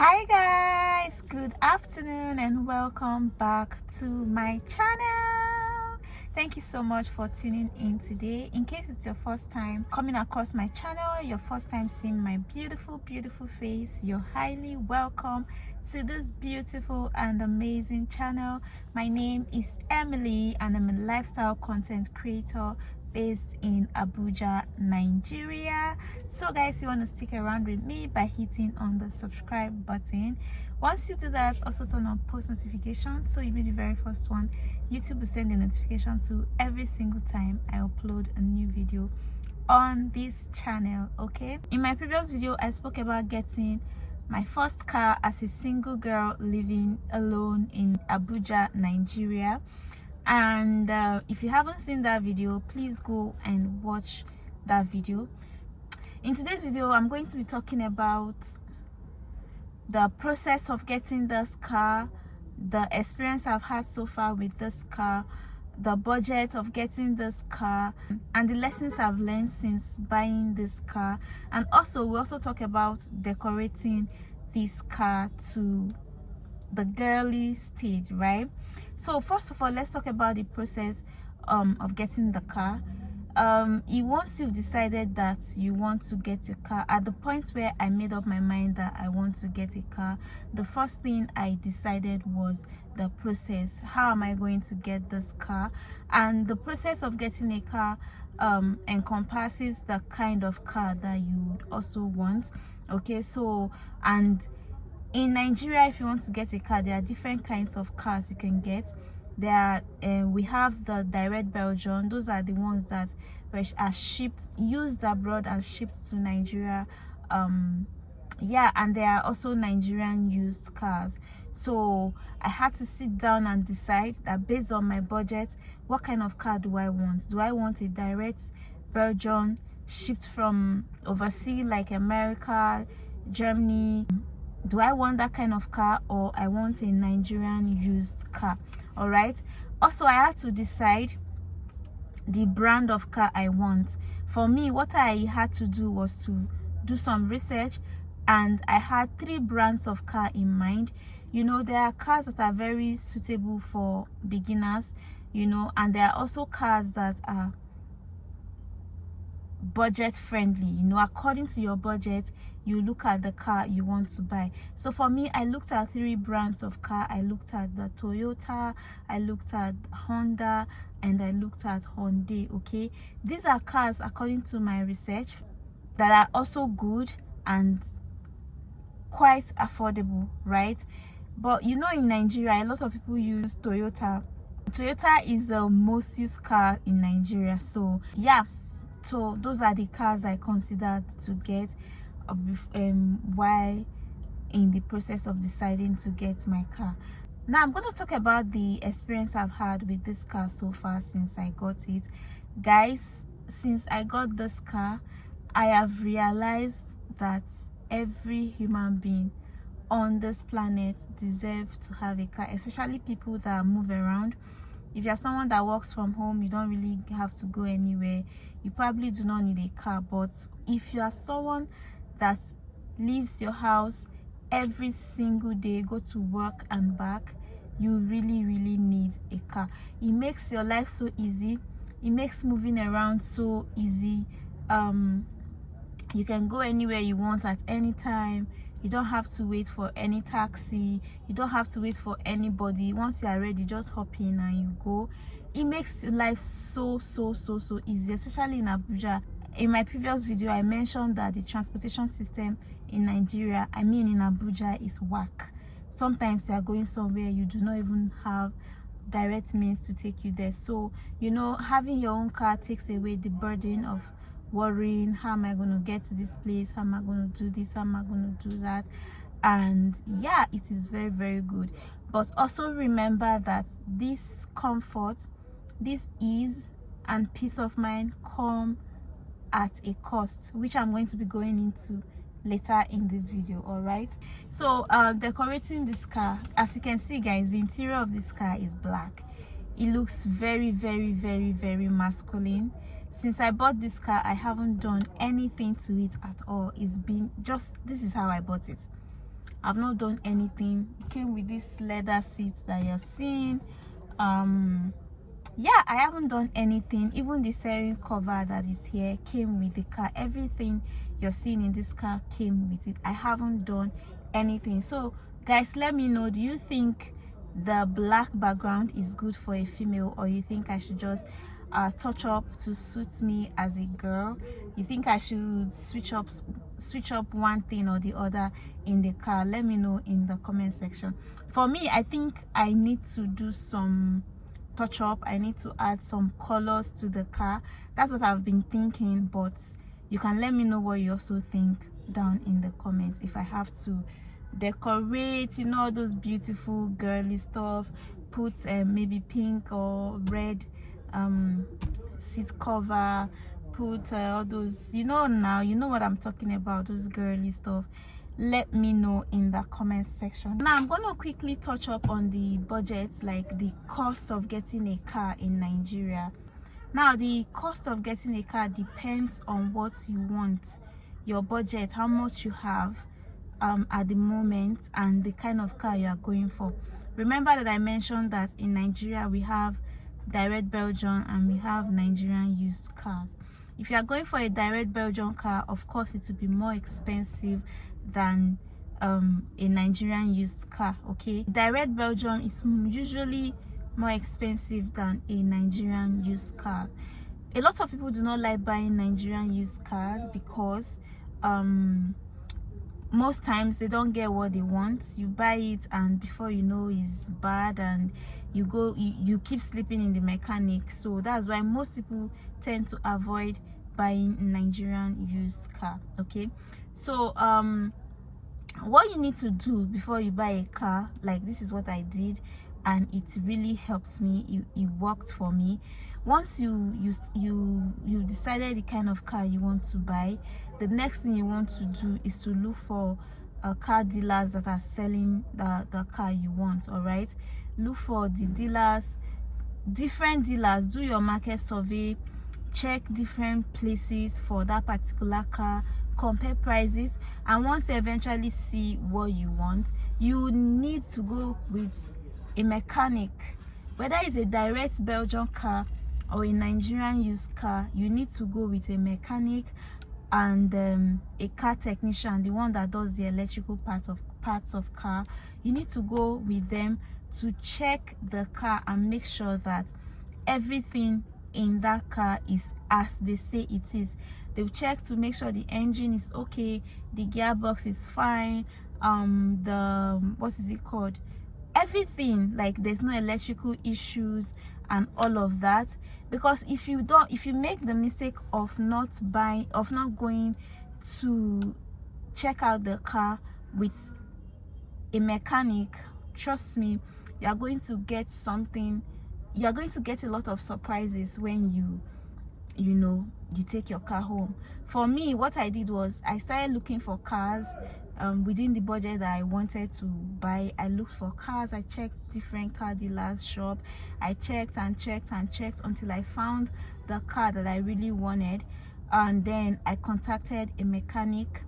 Hi guys, good afternoon and welcome back to my channel. Thank you so much for tuning in today. In case it's your first time coming across my channel, your first time seeing my beautiful face, you're highly welcome to this beautiful and amazing channel. My name is Emily and I'm a lifestyle content creator based in Abuja, Nigeria. So guys, you want to stick around with me by hitting on the subscribe button. Once you do that, also turn on post notifications so you'll be the very first one YouTube will send a notification to every single time I upload a new video on this channel. Okay, in my previous video I spoke about getting my first car as a single girl living alone in Abuja, Nigeria. And if you haven't seen that video, please go and watch that video. In today's video, I'm going to be talking about the process of getting this car, the experience I've had so far with this car, the budget of getting this car, and the lessons I've learned since buying this car. And also we also talk about decorating this car to the girly stage, right? So first of all, let's talk about the process of getting the car. Once you've decided that you want to get a car, at the point where I made up my mind that I want to get a car, the first thing I decided was the process. How am I going to get this car? And the process of getting a car encompasses the kind of car that you would also want. Okay, so and in Nigeria, if you want to get a car, there are different kinds of cars you can get. There are we have the direct Belgian. Those are the ones that are shipped, used abroad and shipped to Nigeria. Yeah, and there are also Nigerian used cars. So I had to sit down and decide that based on my budget, what kind of car do I want? Do I want a direct Belgian shipped from overseas like America, Germany? Do I want that kind of car, or I want a Nigerian used car? All right. Also, I had to decide the brand of car I want. For me, what I had to do was to do some research, and I had 3 brands of car in mind. You know, there are cars that are very suitable for beginners, you know, and there are also cars that are budget friendly. You know, according to your budget, you look at the car you want to buy. So for me, I looked at 3 brands of car. I looked at the Toyota, I looked at Honda, and I looked at Hyundai. Okay, these are cars, according to my research, that are also good and quite affordable, right? But you know, in Nigeria, a lot of people use Toyota. Toyota is the most used car in Nigeria. So yeah, so those are the cars I considered to get while in the process of deciding to get my car. Now I'm going to talk about the experience I've had with this car so far since I got it. Guys, since I got this car, I have realized that every human being on this planet deserves to have a car, especially people that move around. If you're someone that works from home, you don't really have to go anywhere, you probably do not need a car. But if you are someone that leaves your house every single day, go to work and back, you really need a car. It makes your life so easy. It makes moving around so easy. You can go anywhere you want at any time. You don't have to wait for any taxi. You don't have to wait for anybody. Once you are ready, just hop in and you go. It makes life so easy, especially in Abuja. In my previous video, I mentioned that the transportation system in Nigeria, I mean in Abuja, is whack. Sometimes you are going somewhere, you do not even have direct means to take you there. So, you know, having your own car takes away the burden of worrying, how am I going to get to this place, how am I going to do this, how am I going to do that. And yeah, it is very good. But also remember that this comfort, this ease and peace of mind come at a cost, which I'm going to be going into later in this video. All right, so decorating this car, as you can see guys, the interior of this car is black. It looks very masculine. Since I bought this car, I haven't done anything to it at all. It's been just, this is how I bought it. I've not done anything. It came with this leather seats that you're seeing. Yeah, I haven't done anything. Even the steering cover that is here came with the car. Everything you're seeing in this car came with it. I haven't done anything. So guys, let me know, do you think the black background is good for a female, or you think I should just touch up to suit me as a girl? You think I should switch up one thing or the other in the car? Let me know in the comment section. For me, I think I need to do some touch up. I need to add some colors to the car. That's what I've been thinking, but you can let me know what you also think down in the comments. If I have to decorate, you know, all those beautiful girly stuff, put maybe pink or red seat cover, put all those, you know, now you know what I'm talking about, those girly stuff, let me know in the comment section. Now I'm gonna quickly touch up on the budget, like the cost of getting a car in Nigeria. Now the cost of getting a car depends on what you want, your budget, how much you have at the moment, and the kind of car you are going for. Remember that I mentioned that in Nigeria we have direct Belgium and we have Nigerian used cars. If you are going for a direct Belgium car, of course it will be more expensive than a Nigerian used car. Okay, direct Belgium is usually more expensive than a Nigerian used car. A lot of people do not like buying Nigerian used cars because most times they don't get what they want. You buy it and before you know it's bad, and you keep sleeping in the mechanic. So that's why most people tend to avoid buying Nigerian used car. Okay, so what you need to do before you buy a car, like this is what I did, and it really helped me. It worked for me. Once you decided the kind of car you want to buy, the next thing you want to do is to look for car dealers that are selling the car you want. All right, look for the dealers, different dealers, do your market survey, check different places for that particular car, compare prices, and once you eventually see what you want, you need to go with a mechanic. Whether it's a direct Belgian car or a Nigerian used car, you need to go with a mechanic and a car technician, the one that does the electrical parts of car. You need to go with them to check the car and make sure that everything in that car is as they say it is. They'll check to make sure the engine is okay, the gearbox is fine, what is it called, everything, like there's no electrical issues and all of that. Because if you make the mistake of not going to check out the car with a mechanic, trust me, you're going to get a lot of surprises when you take your car home. For me, what I did was I started looking for cars within the budget that I wanted to buy. I looked for cars, I checked different car dealers shop, I checked and checked and checked until I found the car that I really wanted, and then I contacted a mechanic.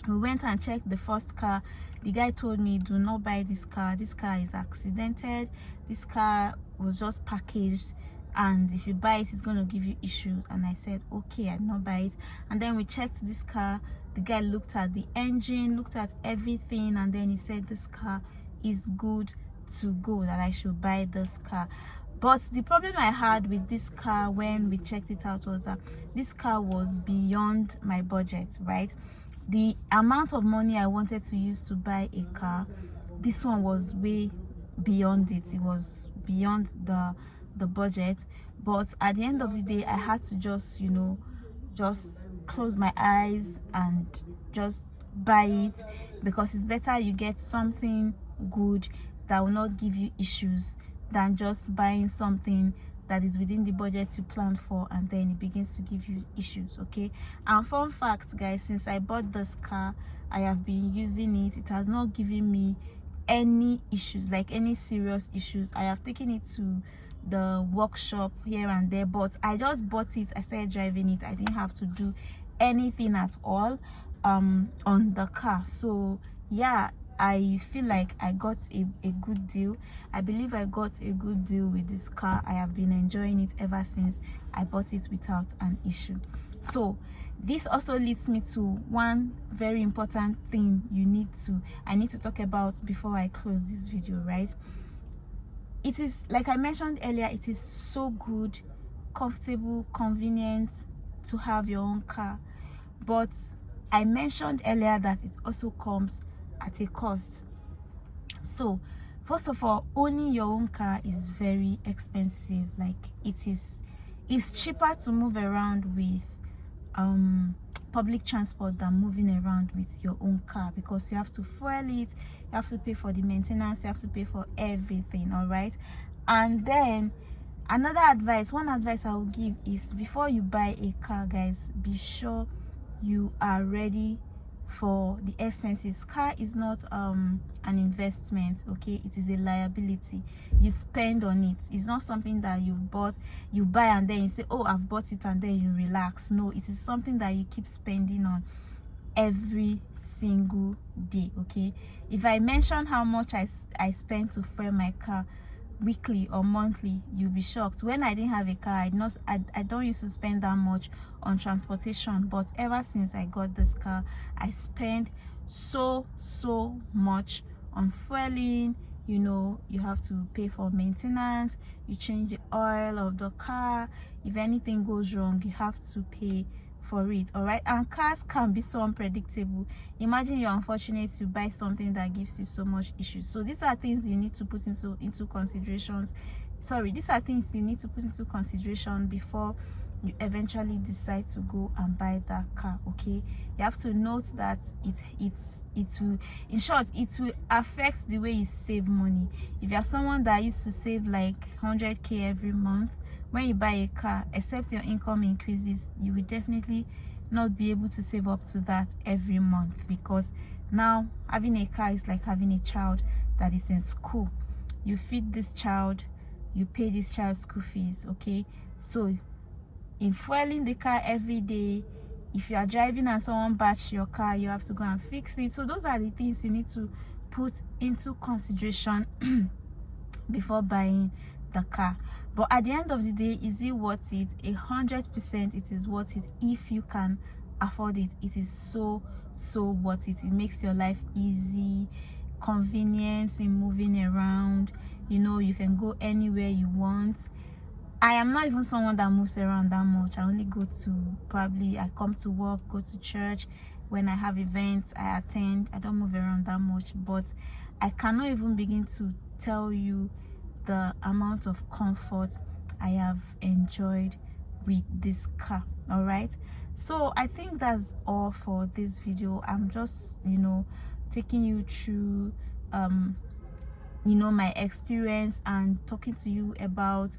We went and checked the first car. The guy told me, do not buy this car is accidented, this car was just packaged, and if you buy it, it's going to give you issues. And I said, okay, I did not buy it. And then we checked this car. The guy looked at the engine, looked at everything, and then he said this car is good to go, that I should buy this car. But the problem I had with this car when we checked it out was that this car was beyond my budget, right? The amount of money I wanted to use to buy a car, this one was way beyond it. It was beyond the budget. But at the end of the day, I had to just close my eyes and just buy it, because it's better you get something good that will not give you issues than just buying something that is within the budget you planned for and then it begins to give you issues. Okay, and fun fact, guys, since I bought this car, I have been using it. It has not given me any issues, like any serious issues. I have taken it to the workshop here and there, but I just bought it, I started driving it, I didn't have to do anything at all on the car. So yeah, I feel like I got a good deal. I believe I got a good deal with this car. I have been enjoying it ever since I bought it without an issue. So this also leads me to one very important thing I need to talk about before I close this video, right? It is, like I mentioned earlier, it is so good, comfortable, convenient to have your own car. But I mentioned earlier that it also comes at a cost. So first of all, owning your own car is very expensive. Like it's cheaper to move around with public transport than moving around with your own car, because you have to fuel it, you have to pay for the maintenance, you have to pay for everything. All right. And then one advice I will give is, before you buy a car, guys, be sure you are ready for the expenses. Car is not an investment, okay? It is a liability. You spend on it. It's not something that you buy and then you say, oh, I've bought it, and then you relax. No, it is something that you keep spending on every single day, okay? If I mention how much I spend to fuel my car weekly or monthly, you'll be shocked. When I didn't have a car, I don't used to spend that much on transportation, but ever since I got this car, I spend so much on fueling. You know, you have to pay for maintenance, you change the oil of the car. If anything goes wrong, you have to pay for it. All right. And cars can be so unpredictable. Imagine you're unfortunate to buy something that gives you so much issues. So these are things you need to put into considerations. These are things you need to put into consideration before you eventually decide to go and buy that car. Okay, you have to note that it will, in short, it will affect the way you save money. If you're someone that used to save like 100k every month, when you buy a car, except your income increases, you will definitely not be able to save up to that every month, because now having a car is like having a child that is in school. You feed this child, you pay this child's school fees. Okay, so in fueling the car every day, if you are driving and someone bats your car, you have to go and fix it. So those are the things you need to put into consideration before buying the car. But at the end of the day, is it worth it? 100% it is worth it. If you can afford it, it is so worth it. It makes your life easy, convenience in moving around. You know, you can go anywhere you want. I am not even someone that moves around that much. I only go to, I come to work, go to church. When I have events, I attend. I don't move around that much. But I cannot even begin to tell you the amount of comfort I have enjoyed with this car. All right, so I think that's all for this video. I'm just, you know, taking you through you know, my experience and talking to you about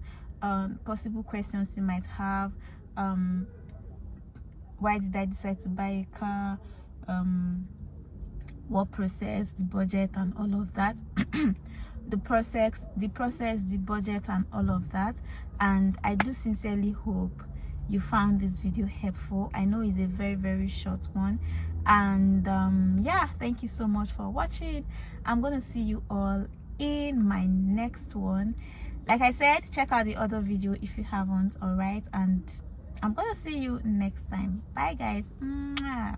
possible questions you might have. Why did I decide to buy a car? What process, the budget, and all of that. the process, the budget, and all of that. And I do sincerely hope you found this video helpful. I know it's a very short one. And yeah, thank you so much for watching. I'm gonna see you all in my next one. Like I said, check out the other video if you haven't. All right, and I'm gonna see you next time. Bye guys. Mwah.